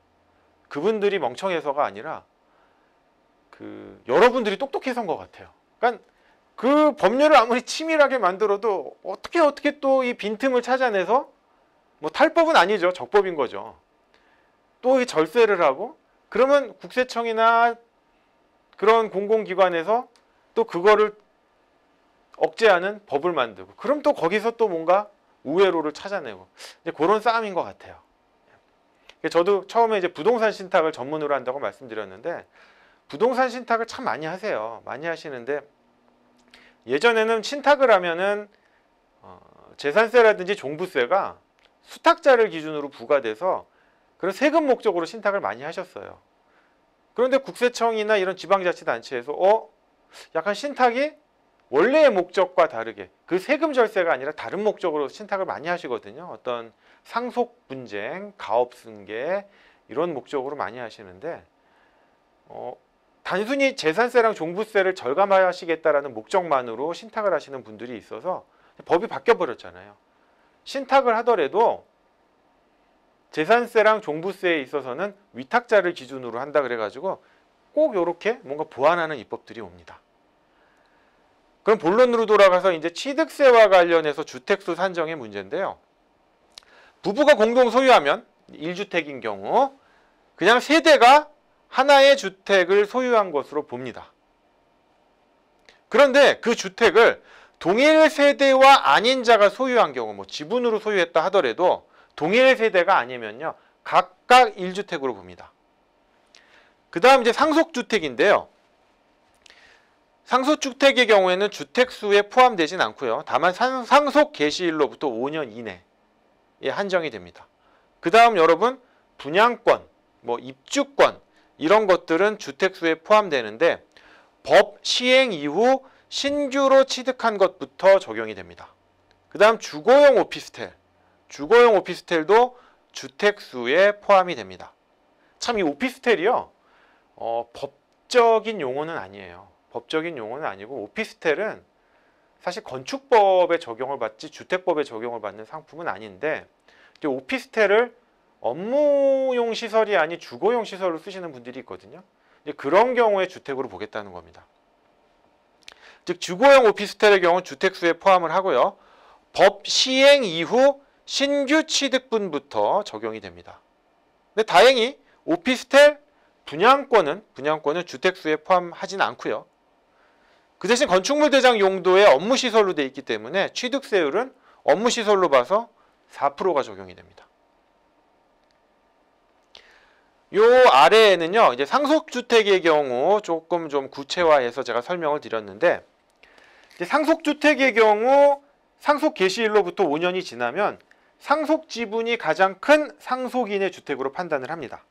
그분들이 멍청해서가 아니라 여러분들이 똑똑해서인 것 같아요. 그러니까 그 법률을 아무리 치밀하게 만들어도 어떻게 또 이 빈틈을 찾아내서 뭐 탈법은 아니죠. 적법인 거죠. 또 이 절세를 하고 그러면 국세청이나 그런 공공기관에서 또 그거를 억제하는 법을 만들고 그럼 또 거기서 또 뭔가 우회로를 찾아내고 이제 그런 싸움인 것 같아요. 저도 처음에 이제 부동산 신탁을 전문으로 한다고 말씀드렸는데 부동산 신탁을 참 많이 하세요. 많이 하시는데 예전에는 신탁을 하면은 재산세라든지 종부세가 수탁자를 기준으로 부과돼서 그런 세금 목적으로 신탁을 많이 하셨어요. 그런데 국세청이나 이런 지방자치단체에서 약간 신탁이 원래의 목적과 다르게 그 세금 절세가 아니라 다른 목적으로 신탁을 많이 하시거든요. 어떤 상속 분쟁, 가업 승계 이런 목적으로 많이 하시는데 단순히 재산세랑 종부세를 절감하시겠다라는 목적만으로 신탁을 하시는 분들이 있어서 법이 바뀌어 버렸잖아요. 신탁을 하더라도 재산세랑 종부세에 있어서는 위탁자를 기준으로 한다 그래가지고 꼭 이렇게 뭔가 보완하는 입법들이 옵니다. 그럼 본론으로 돌아가서 이제 취득세와 관련해서 주택수 산정의 문제인데요. 부부가 공동 소유하면 1주택인 경우 그냥 세대가 하나의 주택을 소유한 것으로 봅니다. 그런데 그 주택을 동일 세대와 아닌 자가 소유한 경우 뭐 지분으로 소유했다 하더라도 동일 세대가 아니면요. 각각 1주택으로 봅니다. 그 다음 이제 상속주택인데요. 상속주택의 경우에는 주택수에 포함되진 않고요. 다만 상속 개시일로부터 5년 이내에 한정이 됩니다. 그 다음 여러분 분양권, 뭐 입주권 이런 것들은 주택수에 포함되는데 법 시행 이후 신규로 취득한 것부터 적용이 됩니다. 그 다음 주거용 오피스텔. 주거용 오피스텔도 주택수에 포함이 됩니다. 참 이 오피스텔이요. 법적인 용어는 아니에요. 법적인 용어는 아니고 오피스텔은 사실 건축법에 적용을 받지 주택법에 적용을 받는 상품은 아닌데 오피스텔을 업무용 시설이 아닌 주거용 시설로 쓰시는 분들이 있거든요. 이제 그런 경우에 주택으로 보겠다는 겁니다. 즉 주거용 오피스텔의 경우 주택수에 포함을 하고요. 법 시행 이후 신규 취득분부터 적용이 됩니다. 근데 다행히 오피스텔 분양권은 주택수에 포함하진 않고요. 그 대신 건축물 대장 용도의 업무시설로 되어 있기 때문에 취득세율은 업무시설로 봐서 4%가 적용이 됩니다. 요 아래에는요, 이제 상속주택의 경우 조금 좀 구체화해서 제가 설명을 드렸는데, 이제 상속주택의 경우 상속 개시일로부터 5년이 지나면 상속 지분이 가장 큰 상속인의 주택으로 판단을 합니다.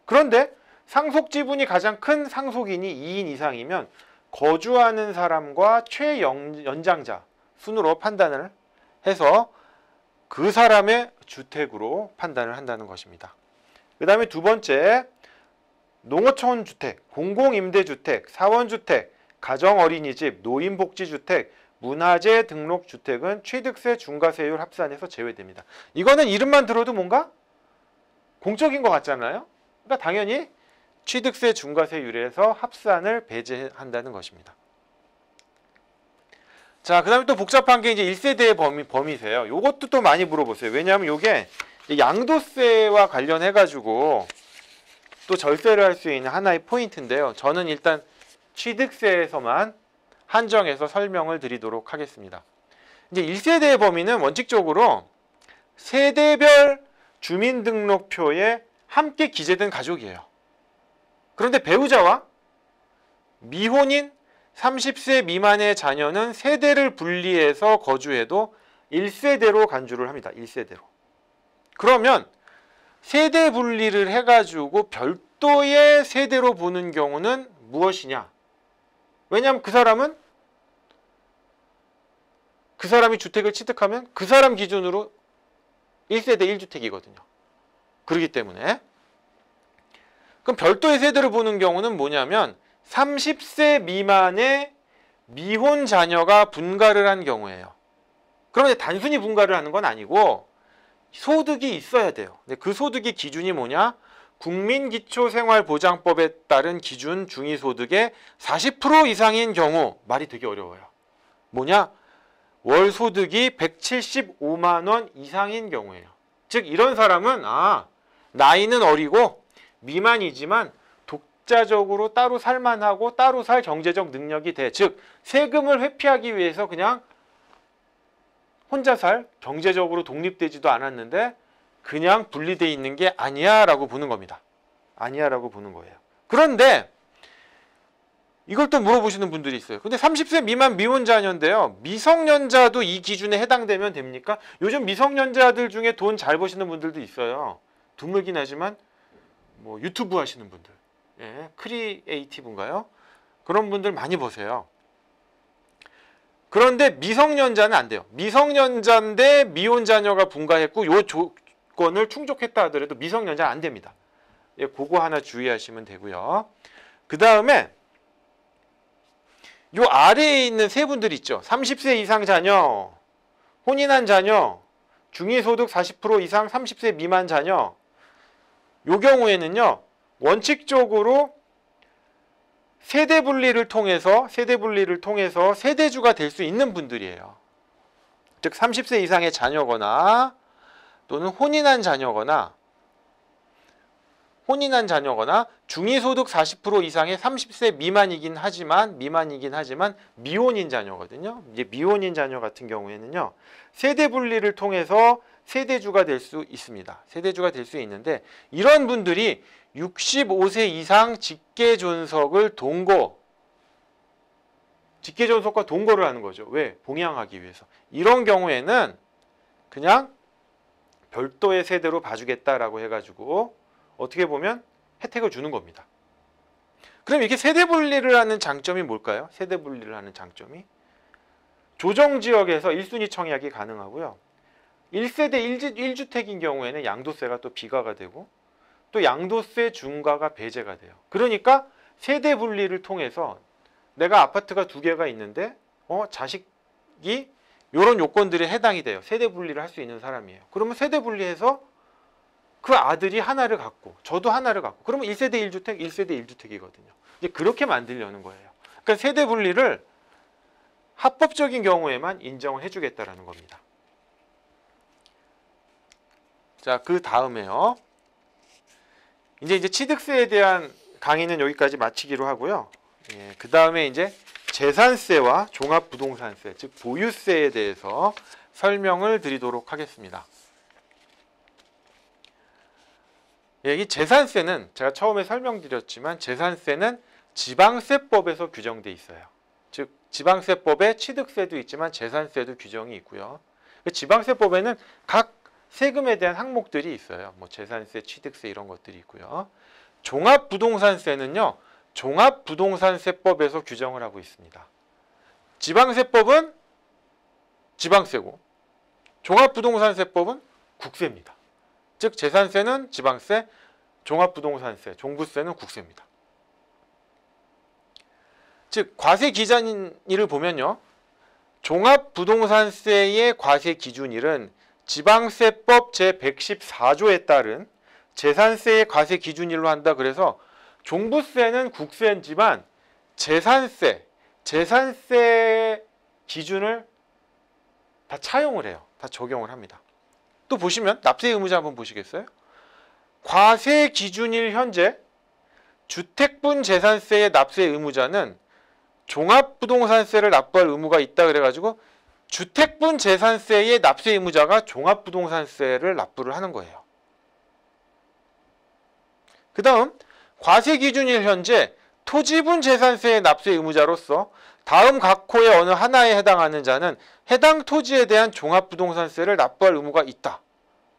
그런데 상속 지분이 가장 큰 상속인이 2인 이상이면 거주하는 사람과 최연장자 순으로 판단을 해서 그 사람의 주택으로 판단을 한다는 것입니다. 그 다음에 두 번째, 농어촌 주택, 공공임대주택, 사원주택, 가정어린이집, 노인복지주택, 문화재 등록주택은 취득세 중과세율 합산에서 제외됩니다. 이거는 이름만 들어도 뭔가 공적인 것 같잖아요. 그러니까 당연히 취득세 중과세율에서 합산을 배제한다는 것입니다. 자, 그 다음에 또 복잡한 게 이제 1세대의 범위세요. 이것도 또 많이 물어보세요. 왜냐하면 이게 양도세와 관련해가지고 또 절세를 할 수 있는 하나의 포인트인데요. 저는 일단 취득세에서만 한정해서 설명을 드리도록 하겠습니다. 이제 1세대의 범위는 원칙적으로 세대별 주민등록표에 함께 기재된 가족이에요. 그런데 배우자와 미혼인 30세 미만의 자녀는 세대를 분리해서 거주해도 1세대로 간주를 합니다. 1세대로. 그러면 세대 분리를 해가지고 별도의 세대로 보는 경우는 무엇이냐? 왜냐하면 그 사람이 주택을 취득하면 그 사람 기준으로 1세대 1주택이거든요. 그렇기 때문에 그럼 별도의 세대를 보는 경우는 뭐냐면 30세 미만의 미혼 자녀가 분가를 한 경우예요. 그런데 단순히 분가를 하는 건 아니고 소득이 있어야 돼요. 근데 그 소득의 기준이 뭐냐? 국민기초생활보장법에 따른 기준 중위소득의 40% 이상인 경우, 말이 되게 어려워요. 뭐냐? 월 소득이 175만 원 이상인 경우예요. 즉 이런 사람은 나이는 어리고 미만이지만 독자적으로 따로 살만하고 따로 살 경제적 능력이 돼. 즉 세금을 회피하기 위해서 그냥 혼자 살, 경제적으로 독립되지도 않았는데 그냥 분리되어 있는 게 아니야 라고 보는 겁니다. 아니야 라고 보는 거예요. 그런데 이걸 또 물어보시는 분들이 있어요. 근데 30세 미만 미혼자녀인데요. 미성년자도 이 기준에 해당되면 됩니까? 요즘 미성년자들 중에 돈 잘 버시는 분들도 있어요. 드물긴 하지만 뭐 유튜브 하시는 분들, 크리에이티브인가요? 그런 분들 많이 보세요. 그런데 미성년자는 안 돼요. 미성년자인데 미혼자녀가 분가했고 요 조건을 충족했다 하더라도 미성년자는 안 됩니다. 그거 하나 주의하시면 되고요. 그 다음에 요 아래에 있는 세 분들 있죠. 30세 이상 자녀, 혼인한 자녀, 중위소득 40% 이상 30세 미만 자녀. 요 경우에는요. 원칙적으로 세대 분리를 통해서 세대주가 될 수 있는 분들이에요. 즉 30세 이상의 자녀거나 또는 혼인한 자녀거나 중위소득 40% 이상의 30세 미만이긴 하지만 미혼인 자녀거든요. 이제 미혼인 자녀 같은 경우에는요. 세대 분리를 통해서 세대주가 될 수 있습니다. 세대주가 될 수 있는데 이런 분들이 65세 이상 직계존속과 동거를 하는 거죠. 왜? 봉양하기 위해서. 이런 경우에는 그냥 별도의 세대로 봐주겠다라고 해가지고 어떻게 보면 혜택을 주는 겁니다. 그럼 이렇게 세대 분리를 하는 장점이 뭘까요? 세대 분리를 하는 장점이 조정지역에서 1순위 청약이 가능하고요. 1세대 1주택인 경우에는 양도세가 또 비과가 되고 또 양도세 중과가 배제가 돼요. 그러니까 세대 분리를 통해서 내가 아파트가 2개가 있는데 자식이 이런 요건들에 해당이 돼요. 세대 분리를 할 수 있는 사람이에요. 그러면 세대 분리해서 그 아들이 하나를 갖고 저도 하나를 갖고 그러면 1세대 1주택, 1세대 1주택이거든요. 이제 그렇게 만들려는 거예요. 그러니까 세대 분리를 합법적인 경우에만 인정을 해주겠다라는 겁니다. 자, 그 다음에요. 이제 취득세에 대한 강의는 여기까지 마치기로 하고요. 예, 그 다음에 이제 재산세와 종합부동산세, 즉 보유세에 대해서 설명을 드리도록 하겠습니다. 예, 이 재산세는 제가 처음에 설명드렸지만 재산세는 지방세법에서 규정돼 있어요. 즉 지방세법에 취득세도 있지만 재산세도 규정이 있고요. 지방세법에는 각 세금에 대한 항목들이 있어요. 뭐 재산세, 취득세 이런 것들이 있고요. 종합부동산세는요. 종합부동산세법에서 규정을 하고 있습니다. 지방세법은 지방세고 종합부동산세법은 국세입니다. 즉 재산세는 지방세, 종합부동산세, 종부세는 국세입니다. 즉 과세 기준일을 보면요. 종합부동산세의 과세 기준일은 지방세법 제114조에 따른 재산세의 과세 기준일로 한다. 그래서 종부세는 국세지만 재산세 기준을 다 차용을 해요. 다 적용을 합니다. 또 보시면 납세 의무자 한번 보시겠어요? 과세 기준일 현재 주택분 재산세의 납세 의무자는 종합부동산세를 납부할 의무가 있다 그래가지고 주택분 재산세의 납세 의무자가 종합부동산세를 납부를 하는 거예요. 그 다음 과세 기준일 현재 토지분 재산세의 납세 의무자로서 다음 각 호의 어느 하나에 해당하는 자는 해당 토지에 대한 종합부동산세를 납부할 의무가 있다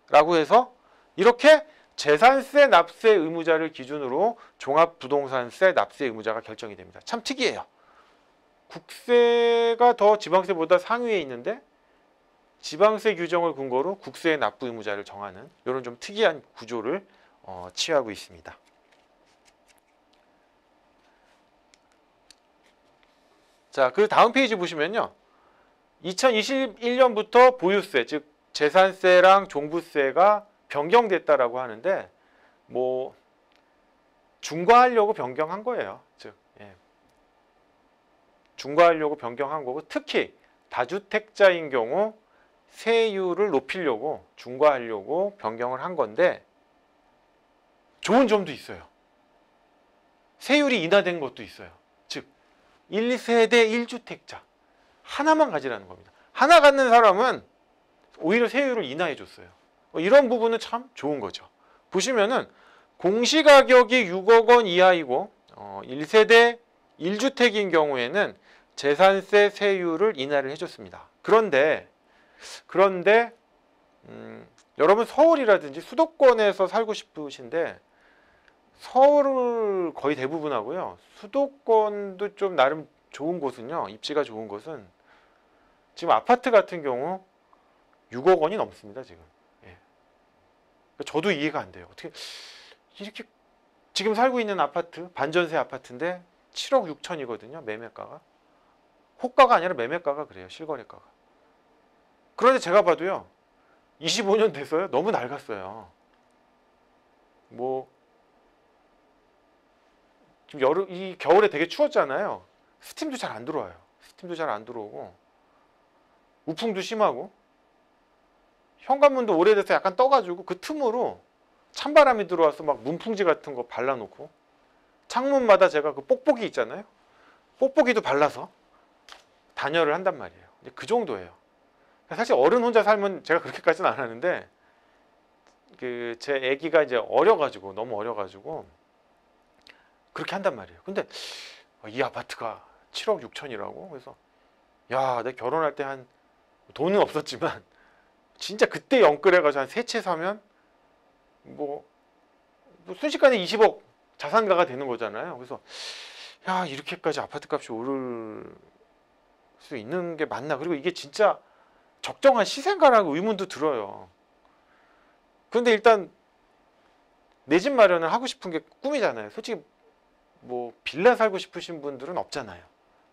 라고 해서 이렇게 재산세 납세 의무자를 기준으로 종합부동산세 납세 의무자가 결정이 됩니다. 참 특이해요. 국세가 더 지방세보다 상위에 있는데 지방세 규정을 근거로 국세의 납부 의무자를 정하는 이런 좀 특이한 구조를 취하고 있습니다. 자, 그 다음 페이지 보시면요. 2021년부터 보유세, 즉 재산세랑 종부세가 변경됐다라고 하는데 뭐 중과하려고 변경한 거예요. 즉 중과하려고 변경한 거고 특히 다주택자인 경우 세율을 높이려고 중과하려고 변경을 한 건데 좋은 점도 있어요. 세율이 인하된 것도 있어요. 즉 1세대 1주택자 하나만 가지라는 겁니다. 하나 갖는 사람은 오히려 세율을 인하해 줬어요. 이런 부분은 참 좋은 거죠. 보시면은 공시가격이 6억 원 이하이고 1세대 1주택인 경우에는 재산세 세율을 인하를 해줬습니다. 그런데 여러분 서울이라든지 수도권에서 살고 싶으신데 서울을 거의 대부분 하고요. 수도권도 좀 나름 좋은 곳은요. 입지가 좋은 곳은 지금 아파트 같은 경우 6억 원이 넘습니다. 지금. 예. 저도 이해가 안 돼요. 어떻게 이렇게 지금 살고 있는 아파트 반전세 아파트인데 7억 6천이거든요. 매매가가. 호가가 아니라 매매가가 그래요. 실거래가가. 그런데 제가 봐도요. 25년 돼서요. 너무 낡았어요. 뭐 지금 이 겨울에 되게 추웠잖아요. 스팀도 잘 안 들어와요. 스팀도 잘 안 들어오고 우풍도 심하고 현관문도 오래돼서 약간 떠가지고 그 틈으로 찬바람이 들어와서 막 문풍지 같은 거 발라놓고 창문마다 제가 그 뽁뽁이 있잖아요. 뽁뽁이도 발라서 단열을 한단 말이에요. 그 정도예요. 사실 어른 혼자 살면 제가 그렇게까지는 안 하는데 제 아기가 이제 어려가지고 너무 어려가지고 그렇게 한단 말이에요. 근데 이 아파트가 7억 6천이라고? 그래서 야, 내가 결혼할 때 한 돈은 없었지만 진짜 그때 영끌해가지고 한 세 채 사면 뭐 순식간에 20억 자산가가 되는 거잖아요. 그래서 야, 이렇게까지 아파트 값이 오를 수 있는 게 맞나? 그리고 이게 진짜 적정한 시세인가라고 의문도 들어요. 그런데 일단 내 집 마련을 하고 싶은 게 꿈이잖아요. 솔직히 뭐 빌라 살고 싶으신 분들은 없잖아요.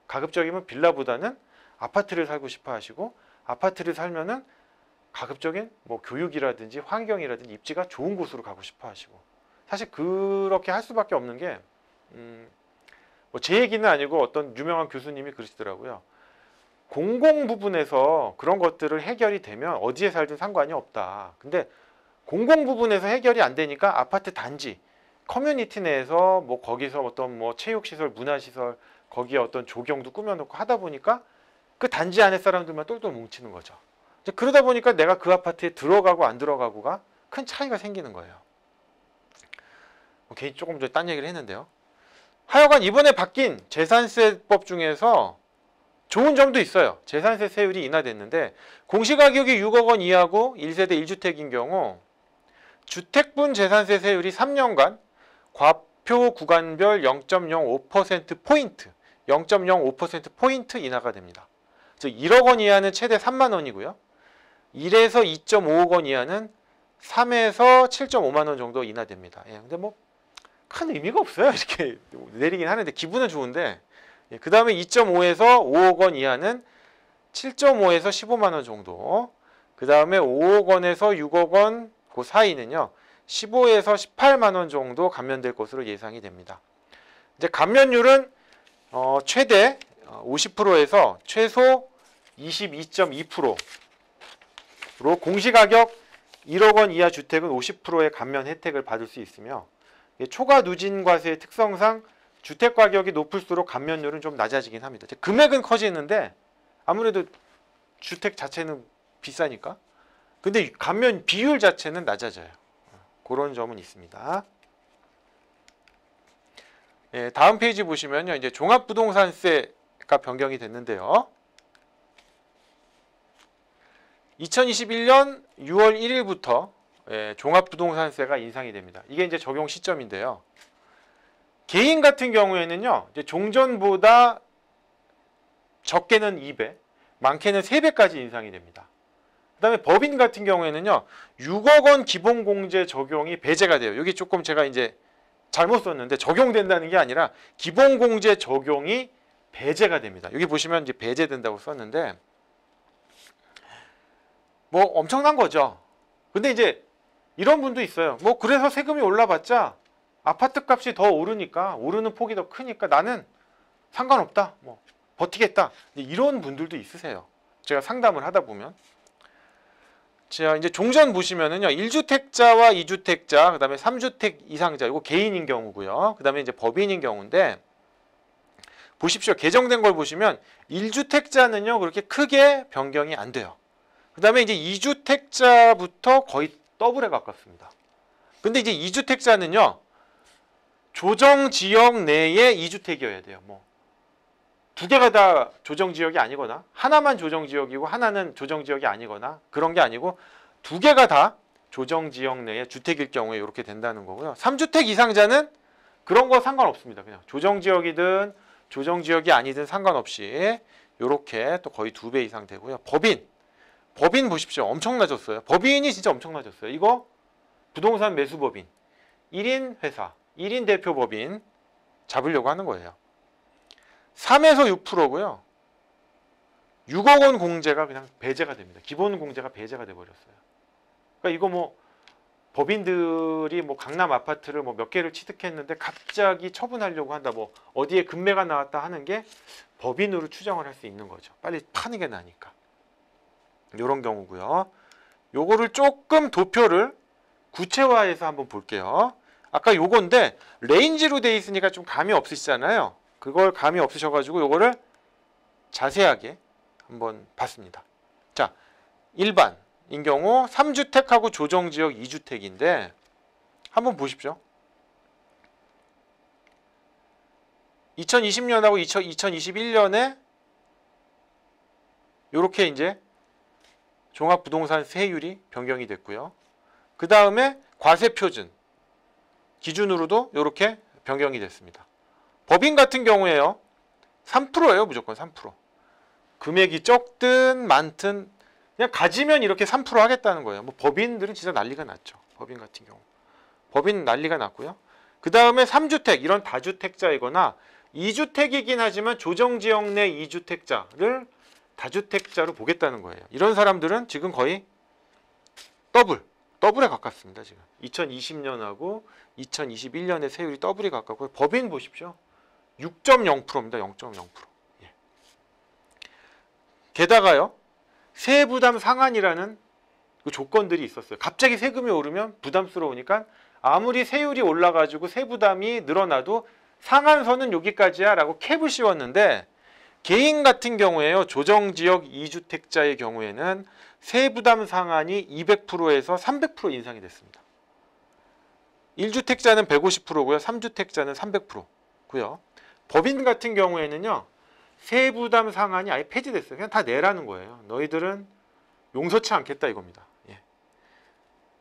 가급적이면 빌라보다는 아파트를 살고 싶어 하시고 아파트를 살면은 가급적인 뭐 교육이라든지 환경이라든지 입지가 좋은 곳으로 가고 싶어 하시고, 사실 그렇게 할 수밖에 없는 게 뭐 제 얘기는 아니고 어떤 유명한 교수님이 그러시더라고요. 공공 부분에서 그런 것들을 해결이 되면 어디에 살든 상관이 없다. 근데 공공 부분에서 해결이 안 되니까 아파트 단지, 커뮤니티 내에서 뭐 거기서 어떤 뭐 체육시설, 문화시설, 거기에 어떤 조경도 꾸며놓고 하다 보니까 그 단지 안에 사람들만 똘똘 뭉치는 거죠. 이제 그러다 보니까 내가 그 아파트에 들어가고 안 들어가고가 큰 차이가 생기는 거예요. 괜히 조금 전에 딴 얘기를 했는데요. 하여간 이번에 바뀐 재산세법 중에서 좋은 점도 있어요. 재산세 세율이 인하됐는데 공시가격이 6억 원 이하고 1세대 1주택인 경우 주택분 재산세 세율이 3년간 과표 구간별 0.05%포인트, 0.05%포인트 인하가 됩니다. 즉 1억 원 이하는 최대 3만 원이고요. 1에서 2.5억 원 이하는 3에서 7.5만 원 정도 인하됩니다. 예, 근데 뭐 큰 의미가 없어요. 이렇게 내리긴 하는데 기분은 좋은데, 예, 그 다음에 2.5에서 5억 원 이하는 7.5에서 15만 원 정도, 그 다음에 5억 원에서 6억 원 그 사이는요 15에서 18만 원 정도 감면될 것으로 예상이 됩니다. 이제 감면율은 최대 50%에서 최소 22.2%로 공시가격 1억 원 이하 주택은 50%의 감면 혜택을 받을 수 있으며, 초과 누진과세의 특성상 주택 가격이 높을수록 감면율은 좀 낮아지긴 합니다. 금액은 커지는데 아무래도 주택 자체는 비싸니까. 근데 감면 비율 자체는 낮아져요. 그런 점은 있습니다. 예, 다음 페이지 보시면요, 이제 종합부동산세가 변경이 됐는데요. 2021년 6월 1일부터 종합부동산세가 인상이 됩니다. 이게 이제 적용 시점인데요. 개인 같은 경우에는요, 이제 종전보다 적게는 2배, 많게는 3배까지 인상이 됩니다. 그 다음에 법인 같은 경우에는요, 6억 원 기본공제 적용이 배제가 돼요. 여기 조금 제가 이제 잘못 썼는데 적용된다는 게 아니라 기본공제 적용이 배제가 됩니다. 여기 보시면 이제 배제된다고 썼는데 뭐 엄청난 거죠. 근데 이제 이런 분도 있어요. 뭐 그래서 세금이 올라봤자 아파트 값이 더 오르니까, 오르는 폭이 더 크니까 나는 상관없다, 뭐 버티겠다, 이런 분들도 있으세요. 제가 상담을 하다 보면. 자, 이제 종전 보시면은요, 1주택자와 2주택자, 그 다음에 3주택 이상자, 이거 개인인 경우고요. 그 다음에 이제 법인인 경우인데, 보십시오. 개정된 걸 보시면 1주택자는요 그렇게 크게 변경이 안 돼요. 그 다음에 이제 2주택자부터 거의 더블에 가깝습니다. 근데 이제 2주택자는요 조정지역 내에 2주택이어야 돼요. 뭐 두 개가 다 조정지역이 아니거나 하나만 조정지역이고 하나는 조정지역이 아니거나 그런 게 아니고 두 개가 다 조정지역 내에 주택일 경우에 이렇게 된다는 거고요. 3주택 이상자는 그런 거 상관없습니다. 그냥 조정지역이든 조정지역이 아니든 상관없이 이렇게 또 거의 2배 이상 되고요. 법인 보십시오. 엄청 낮았어요. 법인이 진짜 엄청 낮았어요. 이거 부동산 매수법인, 1인 회사, 1인 대표 법인 잡으려고 하는 거예요. 3에서 6%고요. 6억 원 공제가 그냥 배제가 됩니다. 기본 공제가 배제가 돼버렸어요. 그러니까 이거 뭐 법인들이 뭐 강남 아파트를 뭐 몇 개를 취득했는데 갑자기 처분하려고 한다, 뭐 어디에 금매가 나왔다 하는 게 법인으로 추정을 할 수 있는 거죠. 빨리 파는 게 나니까. 이런 경우고요. 요거를 조금 도표를 구체화해서 한번 볼게요. 아까 요건데 레인지로 돼 있으니까 좀 감이 없으시잖아요. 그걸 감이 없으셔가지고 요거를 자세하게 한번 봤습니다. 자, 일반인 경우 3주택하고 조정지역 2주택인데 한번 보십시오. 2020년하고 2021년에 요렇게 이제 종합부동산 세율이 변경이 됐고요. 그 다음에 과세표준 기준으로도 이렇게 변경이 됐습니다. 법인 같은 경우에요, 3%예요. 무조건 3%. 금액이 적든 많든 그냥 가지면 이렇게 3% 하겠다는 거예요. 뭐 법인들은 진짜 난리가 났죠. 법인 같은 경우. 법인 난리가 났고요. 그 다음에 3주택, 이런 다주택자이거나 2주택이긴 하지만 조정지역 내 2주택자를 다주택자로 보겠다는 거예요. 이런 사람들은 지금 거의 더블에 가깝습니다. 지금 2020년하고 2021년의 세율이 더블이 가깝고 법인 보십시오. 6.0%입니다. 0.0%. 예. 게다가요. 세부담 상한이라는 그 조건들이 있었어요. 갑자기 세금이 오르면 부담스러우니까 아무리 세율이 올라가지고 세부담이 늘어나도 상한선은 여기까지야 라고 캡을 씌웠는데 개인 같은 경우에요. 조정지역 2주택자의 경우에는 세부담 상한이 200%에서 300% 인상이 됐습니다. 1주택자는 150%고요. 3주택자는 300%고요. 법인 같은 경우에는요. 세부담 상한이 아예 폐지됐어요. 그냥 다 내라는 거예요. 너희들은 용서치 않겠다 이겁니다. 예.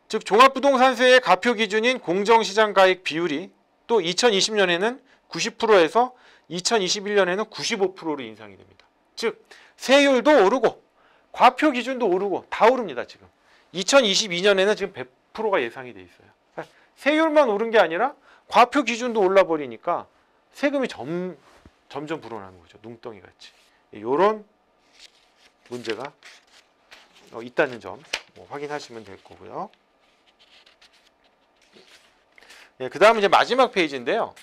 즉 종합부동산세의 가표 기준인 공정시장가액 비율이 또 2020년에는 90%에서 2021년에는 95%로 인상이 됩니다. 즉 세율도 오르고 과표 기준도 오르고 다 오릅니다. 지금 2022년에는 지금 100%가 예상이 돼 있어요. 세율만 오른 게 아니라 과표 기준도 올라 버리니까 세금이 점점 불어나는 거죠. 눈덩이 같이. 이런 문제가 있다는 점 확인하시면 될 거고요. 네, 그 다음은 이제 마지막 페이지인데요.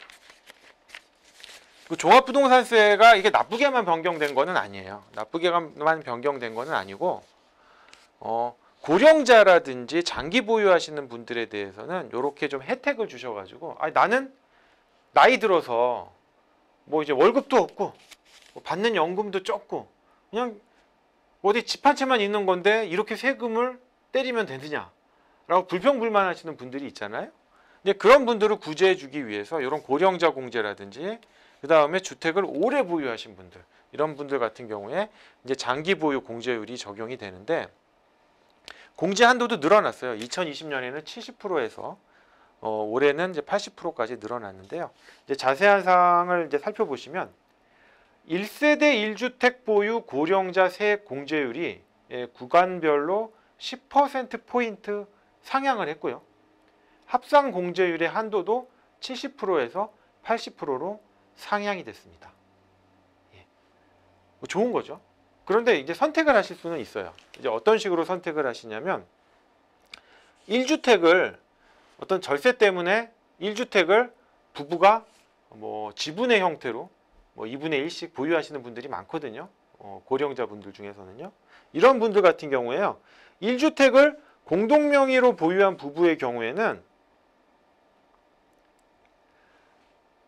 그 종합부동산세가 이게 나쁘게만 변경된 거는 아니에요. 나쁘게만 변경된 거는 아니고 고령자라든지 장기 보유하시는 분들에 대해서는 이렇게 좀 혜택을 주셔가지고 나는 나이 들어서 뭐 이제 월급도 없고 뭐 받는 연금도 적고 그냥 어디 집 한 채만 있는 건데 이렇게 세금을 때리면 되느냐라고 불평불만하시는 분들이 있잖아요. 근데 그런 분들을 구제해주기 위해서 이런 고령자 공제라든지 그 다음에 주택을 오래 보유하신 분들 이런 분들 같은 경우에 이제 장기 보유 공제율이 적용이 되는데 공제 한도도 늘어났어요. 2020년에는 70%에서 올해는 이제 80%까지 늘어났는데요. 이제 자세한 사항을 이제 살펴보시면 1세대 1주택 보유 고령자 세액 공제율이 구간별로 10%포인트 상향을 했고요. 합산 공제율의 한도도 70%에서 80%로 상향이 됐습니다. 예. 뭐 좋은 거죠. 그런데 이제 선택을 하실 수는 있어요. 이제 어떤 식으로 선택을 하시냐면 1주택을 어떤 절세 때문에 1주택을 부부가 뭐 지분의 형태로 뭐 2분의 1씩 보유하시는 분들이 많거든요. 고령자 분들 중에서는요. 이런 분들 같은 경우에요. 1주택을 공동명의로 보유한 부부의 경우에는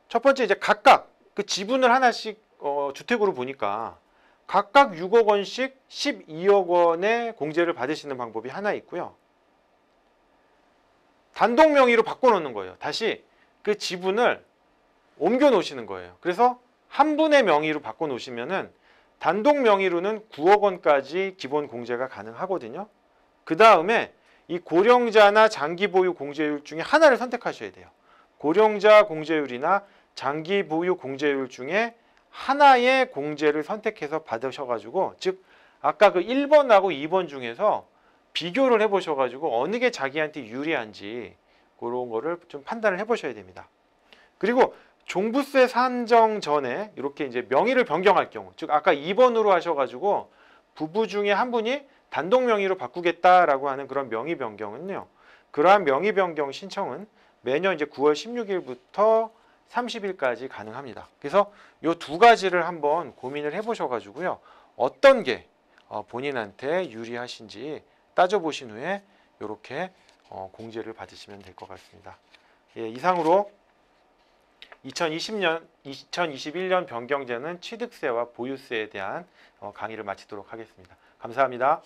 첫 번째 이제 각각 그 지분을 하나씩 주택으로 보니까 각각 6억 원씩 12억 원의 공제를 받으시는 방법이 하나 있고요. 단독 명의로 바꿔놓는 거예요. 다시 그 지분을 옮겨 놓으시는 거예요. 그래서 한 분의 명의로 바꿔놓으시면은 단독 명의로는 9억 원까지 기본 공제가 가능하거든요. 그 다음에 이 고령자나 장기 보유 공제율 중에 하나를 선택하셔야 돼요. 고령자 공제율이나 장기 보유 공제율 중에 하나의 공제를 선택해서 받으셔가지고 즉 아까 그 1번하고 2번 중에서 비교를 해보셔가지고 어느 게 자기한테 유리한지 그런 거를 좀 판단을 해보셔야 됩니다. 그리고 종부세 산정 전에 이렇게 이제 명의를 변경할 경우 즉 아까 2번으로 하셔가지고 부부 중에 한 분이 단독 명의로 바꾸겠다라고 하는 그런 명의 변경은요. 그러한 명의 변경 신청은 매년 이제 9월 16일부터 30일까지 가능합니다. 그래서 이 두 가지를 한번 고민을 해보셔가지고요. 어떤 게 본인한테 유리하신지 따져보신 후에 이렇게 공제를 받으시면 될 것 같습니다. 예, 이상으로 2021년 변경되는 취득세와 보유세에 대한 강의를 마치도록 하겠습니다. 감사합니다.